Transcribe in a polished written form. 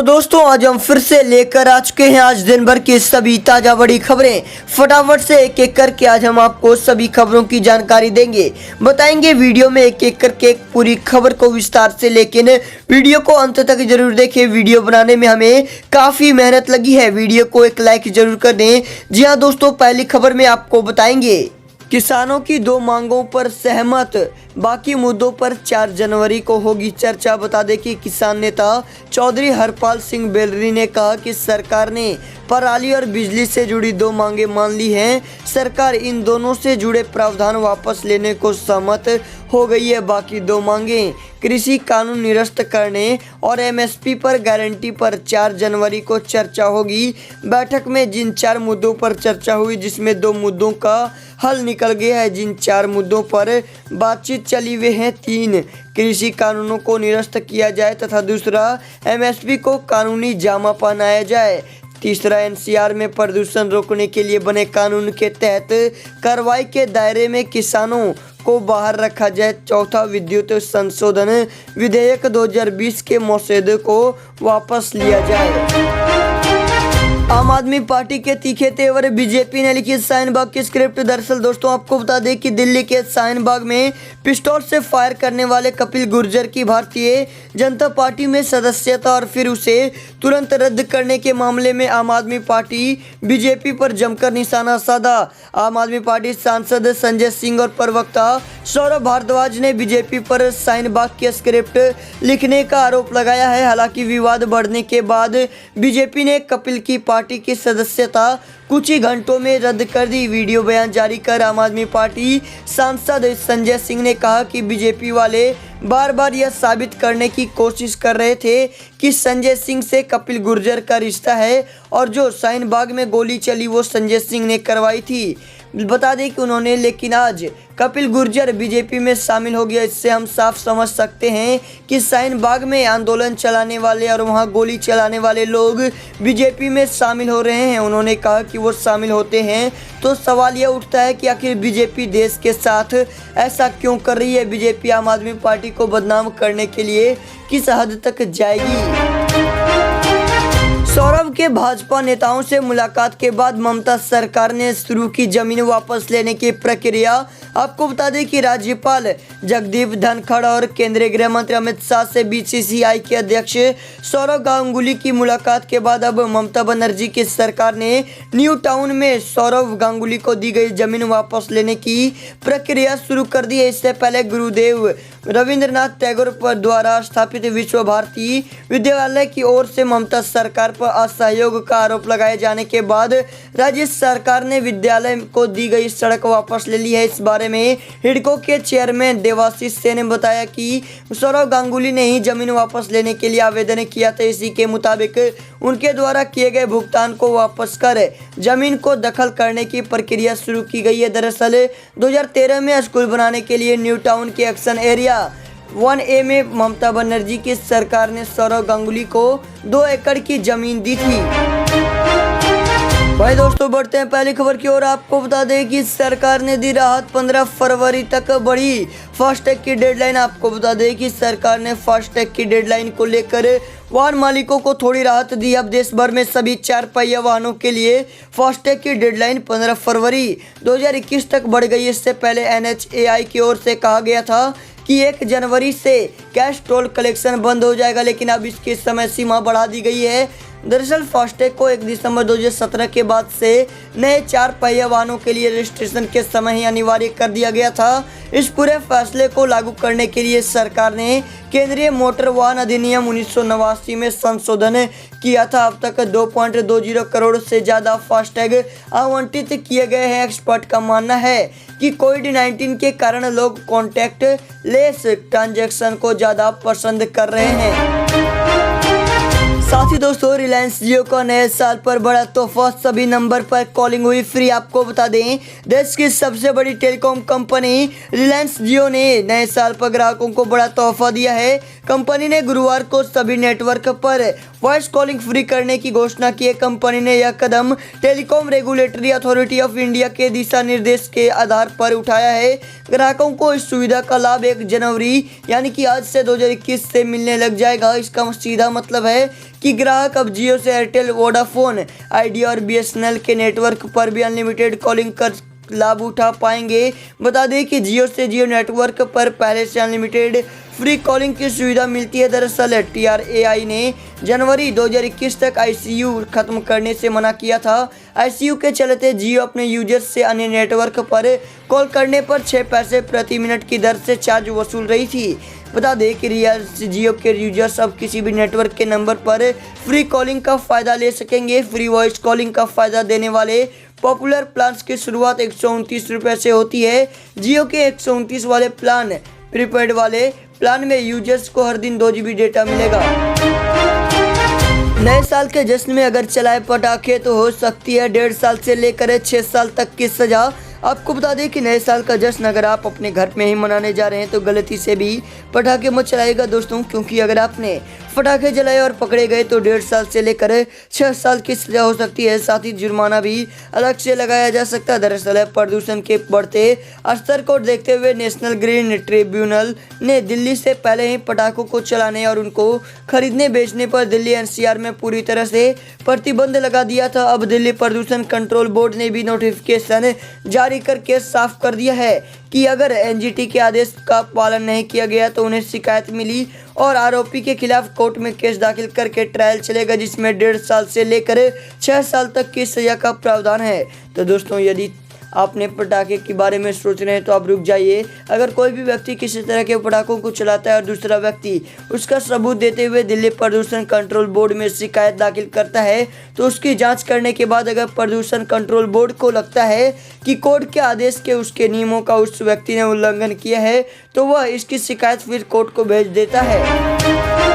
दोस्तों आज हम फिर से लेकर आ चुके हैं आज दिन भर की सभी ताजा बड़ी खबरें। फटाफट से एक एक करके आज हम आपको सभी खबरों की जानकारी देंगे, बताएंगे वीडियो में एक एक करके एक पूरी खबर को विस्तार से। लेकिन वीडियो को अंत तक जरूर देखें, वीडियो बनाने में हमें काफी मेहनत लगी है। वीडियो को एक लाइक जरूर कर दें। जी हाँ दोस्तों, पहली खबर में आपको बताएंगे किसानों की 2 मांगों पर सहमत, बाकी मुद्दों पर 4 जनवरी को होगी चर्चा। बता दें कि किसान नेता चौधरी हरपाल सिंह बेलरी ने कहा कि सरकार ने पराली और बिजली से जुड़ी 2 मांगे मान ली हैं। सरकार इन दोनों से जुड़े प्रावधान वापस लेने को सहमत हो गई है। बाकी 2 मांगे कृषि कानून निरस्त करने और एमएसपी पर गारंटी पर 4 जनवरी को चर्चा होगी। बैठक में जिन 4 मुद्दों पर चर्चा हुई, जिसमें 2 मुद्दों का हल निकल गया है। जिन 4 मुद्दों पर बातचीत चली वे हैं 3 कृषि कानूनों को निरस्त किया जाए तथा दूसरा एमएसपी को कानूनी जामा पहनाया जाए। तीसरा एनसीआर में प्रदूषण रोकने के लिए बने कानून के तहत कार्रवाई के दायरे में किसानों को बाहर रखा जाए। चौथा विद्युत संशोधन विधेयक 2020 के मसौदे को वापस लिया जाए। आम आदमी पार्टी के तीखे तेवर, बीजेपी ने लिखी शाहीनबाग की स्क्रिप्ट। दरअसल दोस्तों आपको बता दें कि दिल्ली के शाहीनबाग में पिस्तौल से फायर करने वाले कपिल गुर्जर की भारतीय जनता पार्टी में सदस्यता और फिर उसे तुरंत रद्द करने के मामले में आम आदमी पार्टी बीजेपी पर जमकर निशाना साधा। आम आदमी पार्टी सांसद संजय सिंह और प्रवक्ता सौरभ भारद्वाज ने बीजेपी पर शाहीनबाग की स्क्रिप्ट लिखने का आरोप लगाया है। हालांकि विवाद बढ़ने के बाद बीजेपी ने कपिल की पार्टी की सदस्यता कुछ ही घंटों में रद्द कर दी। वीडियो बयान जारी कर आम आदमी पार्टी सांसद संजय सिंह ने कहा कि बीजेपी वाले बार बार यह साबित करने की कोशिश कर रहे थे कि संजय सिंह से कपिल गुर्जर का रिश्ता है और जो शाहीनबाग में गोली चली वो संजय सिंह ने करवाई थी। बता दें कि उन्होंने, लेकिन आज कपिल गुर्जर बीजेपी में शामिल हो गया। इससे हम साफ समझ सकते हैं कि शाहीनबाग में आंदोलन चलाने वाले और वहां गोली चलाने वाले लोग बीजेपी में शामिल हो रहे हैं। उन्होंने कहा कि वो शामिल होते हैं तो सवाल यह उठता है कि आखिर बीजेपी देश के साथ ऐसा क्यों कर रही है। बीजेपी आम आदमी पार्टी को बदनाम करने के लिए किस हद तक जाएगी। सौरभ के भाजपा नेताओं से मुलाकात के बाद ममता सरकार ने शुरू की जमीन वापस लेने की प्रक्रिया। आपको बता दें कि राज्यपाल जगदीप धनखड़ और केंद्रीय गृह मंत्री अमित शाह से बीसीसीआई के अध्यक्ष सौरभ गांगुली की मुलाकात के बाद अब ममता बनर्जी की सरकार ने न्यू टाउन में सौरभ गांगुली को दी गई जमीन वापस लेने की प्रक्रिया शुरू कर दी है। इससे पहले गुरुदेव रविंद्रनाथ टैगोर पर द्वारा स्थापित विश्व भारती विद्यालय की ओर से ममता सरकार पर असहयोग का आरोप लगाए जाने के बाद राज्य सरकार ने विद्यालय को दी गई सड़क वापस ले ली है। इस बारे में हिडको के चेयरमैन देवाशीष सेन ने बताया कि सौरभ गांगुली ने ही जमीन वापस लेने के लिए आवेदन किया था। इसी के मुताबिक उनके द्वारा किए गए भुगतान को वापस कर जमीन को दखल करने की प्रक्रिया शुरू की गई है। दरअसल 2013 में स्कूल बनाने के लिए न्यू टाउन के एक्शन एरिया 1A में ममता बनर्जी की सरकार ने सौरभ गांगुली को 2 एकड़ की जमीन दी थी। भाई दोस्तों बढ़ते हैं पहली खबर की ओर। आपको बता दें कि सरकार ने दी राहत, 15 फरवरी तक बढ़ी फास्टैग की डेडलाइन। आपको बता दें कि सरकार ने फास्टैग की डेडलाइन को लेकर वाहन मालिकों को थोड़ी राहत दी। अब देश भर में सभी 4 पहिया वाहनों के लिए फास्टैग की डेडलाइन 15 फरवरी 2021 तक बढ़ गई। इससे पहले NHAI की ओर से कहा गया था कि 1 जनवरी से कैश टोल कलेक्शन बंद हो जाएगा, लेकिन अब इसकी समय सीमा बढ़ा दी गई है। दरअसल फास्टैग को 1 दिसंबर 2017 के बाद से नए 4 पहिया वाहनों के लिए रजिस्ट्रेशन के समय ही अनिवार्य कर दिया गया था। इस पूरे फैसले को लागू करने के लिए सरकार ने केंद्रीय मोटर वाहन अधिनियम 1989 में संशोधन किया था। अब तक 2.20 करोड़ से ज़्यादा फास्टैग आवंटित किए गए हैं। एक्सपर्ट का मानना है कि कोविड-19 के कारण लोग कॉन्टैक्ट लेस ट्रांजैक्शन को ज़्यादा पसंद कर रहे हैं। साथ ही दोस्तों रिलायंस जियो का नए साल पर बड़ा तोहफा, सभी नंबर पर कॉलिंग हुई फ्री। आपको बता दें देश की सबसे बड़ी टेलीकॉम कंपनी रिलायंस जियो ने नए साल पर ग्राहकों को बड़ा तोहफा दिया है। कंपनी ने गुरुवार को सभी नेटवर्क पर वॉइस कॉलिंग फ्री करने की घोषणा की है। कंपनी ने यह कदम telecom regulatory authority of India के दिशा निर्देश के आधार पर उठाया है। ग्राहकों को इस सुविधा का लाभ 1 जनवरी यानी कि आज से 2021 से मिलने लग जाएगा। इसका सीधा मतलब है कि ग्राहक अब जियो से एयरटेल, वोडाफोन आइडिया और बीएसएनएल के नेटवर्क पर भी अनलिमिटेड कॉलिंग कर लाभ उठा पाएंगे। बता दें कि जियो से जियो नेटवर्क पर पहले से अनलिमिटेड फ्री कॉलिंग की सुविधा मिलती है। दरअसल TRAI ने जनवरी 2021 तक ICU खत्म करने से मना किया था। ICU के चलते जियो अपने यूजर्स से अन्य नेटवर्क पर कॉल करने पर 6 पैसे प्रति मिनट की दर से चार्ज वसूल रही थी। बता दें कि रिलायंस जियो के यूजर्स अब किसी भी नेटवर्क के नंबर पर फ्री कॉलिंग का फ़ायदा ले सकेंगे। फ्री वॉइस कॉलिंग का फ़ायदा देने वाले पॉपुलर प्लान्स की शुरुआत 129 रुपये से होती है। जियो के 129 वाले प्लान, प्रीपेड वाले प्लान में यूजर्स को हर दिन 2 GB डेटा मिलेगा। नए साल के जश्न में अगर चलाए पटाखे तो हो सकती है 1.5 साल से लेकर 6 साल तक की सजा। आपको बता दें कि नए साल का जश्न अगर आप अपने घर में ही मनाने जा रहे हैं तो गलती से भी पटाखे मत चलाइएगा दोस्तों, क्योंकि अगर आपने पटाखे जलाए और पकड़े गए तो 1.5 साल से लेकर 6 साल की सजा हो सकती है। साथ ही जुर्माना भी अलग से लगाया जा सकता है। दरअसल प्रदूषण के बढ़ते स्तर को देखते हुए नेशनल ग्रीन ट्रिब्यूनल ने दिल्ली से पहले ही पटाखों को चलाने और उनको खरीदने बेचने पर दिल्ली NCR में पूरी तरह से प्रतिबंध लगा दिया था। अब दिल्ली प्रदूषण कंट्रोल बोर्ड ने भी नोटिफिकेशन जारी करके साफ कर दिया है कि अगर NGT के आदेश का पालन नहीं किया गया तो उन्हें शिकायत मिली और आरोपी के खिलाफ कोर्ट में केस दाखिल करके ट्रायल चलेगा, जिसमें 1.5 साल से लेकर 6 साल तक की सजा का प्रावधान है। तो दोस्तों, यदि आपने पटाखे के बारे में सोच रहे हैं तो आप रुक जाइए। अगर कोई भी व्यक्ति किसी तरह के पटाखों को चलाता है और दूसरा व्यक्ति उसका सबूत देते हुए दिल्ली प्रदूषण कंट्रोल बोर्ड में शिकायत दाखिल करता है तो उसकी जांच करने के बाद अगर प्रदूषण कंट्रोल बोर्ड को लगता है कि कोर्ट के आदेश के उसके नियमों का उस व्यक्ति ने उल्लंघन किया है तो वह इसकी शिकायत फिर कोर्ट को भेज देता है।